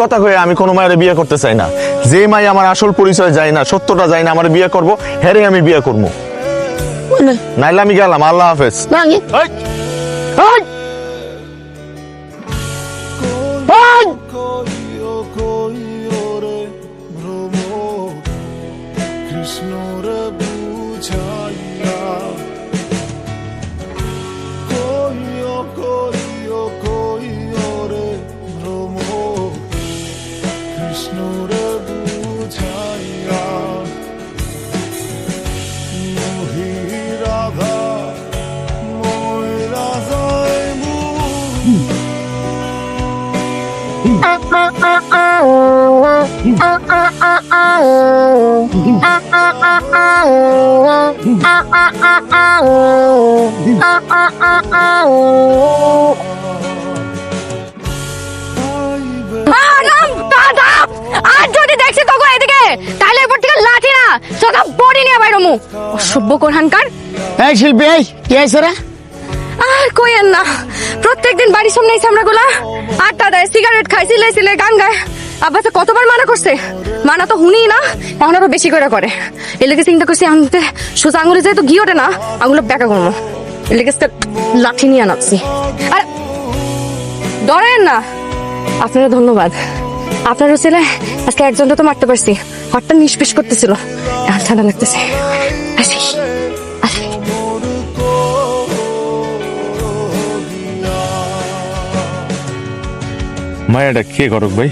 কথা কয়ে আমি কোনো মায়ের বিয়ে করতে চাই না। যে মাই আমার আসল পরিচয় যায় না, সত্যটা যায় না, আমার বিয়ে করবো, হেরে আমি বিয়ে করবো। নাইলে আমি গেলাম, আল্লাহ হাফেজ। অসভ্য কোরহানকার। এই শিল্পী, এই কি হয়েছে রে? আর কইেন না, প্রত্যেকদিন বাড়ির সামনে এই সামরাগুলা আড্ডা দেয়, সিগারেট খায়, সিলাই সিলাই গান গায়। আব্বা তো কতবার মানা করছে, মানা তো শুনি না, এখন আরো বেশি করে করে। এলাকে চিন্তা করছি আনতে সোজা আঙুলে যেহেতু ঘি ওঠে না, আঙুলে ব্যাকা করবো, এলাকে লাঠি নিয়ে আনাচ্ছি। আর ডরেন না, আপনারা ধন্যবাদ। আপনার ছেলে আজকে একজনটা তো মারতে পারছি, হাতটা নিষ্পিস করতেছিল, এখন ঠান্ডা লাগতেছে। আসি আসি। মায়াটা কে করক ভাই?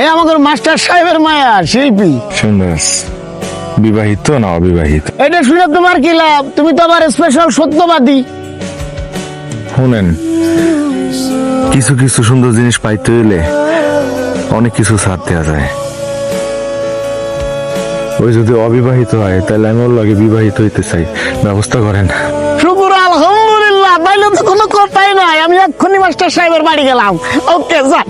এই আমাদের মাস্টার সাহেবের মায়া শিল্পী। সুন্দর। বিবাহিত না অবিবাহিত? এটা শুনে তোমার কি লাভ? তুমি তো আবার স্পেশাল সত্যবাদী। শুনেন, কিছু কিছু সুন্দর জিনিস পাইতে হইলে অনেক কিছু ছাড় দেওয়া যায়। ওই যদি অবিবাহিত হয় তাহলে আমি ওর লাগে বিবাহিত হইতে চাই, ব্যবস্থা করেন। শুকুর আলহামদুলিল্লাহ, তাইলে তো কোনো কথাই নাই। আমি এক্ষুনি মাস্টার সাহেবের বাড়ি গেলাম। ওকে, যাই।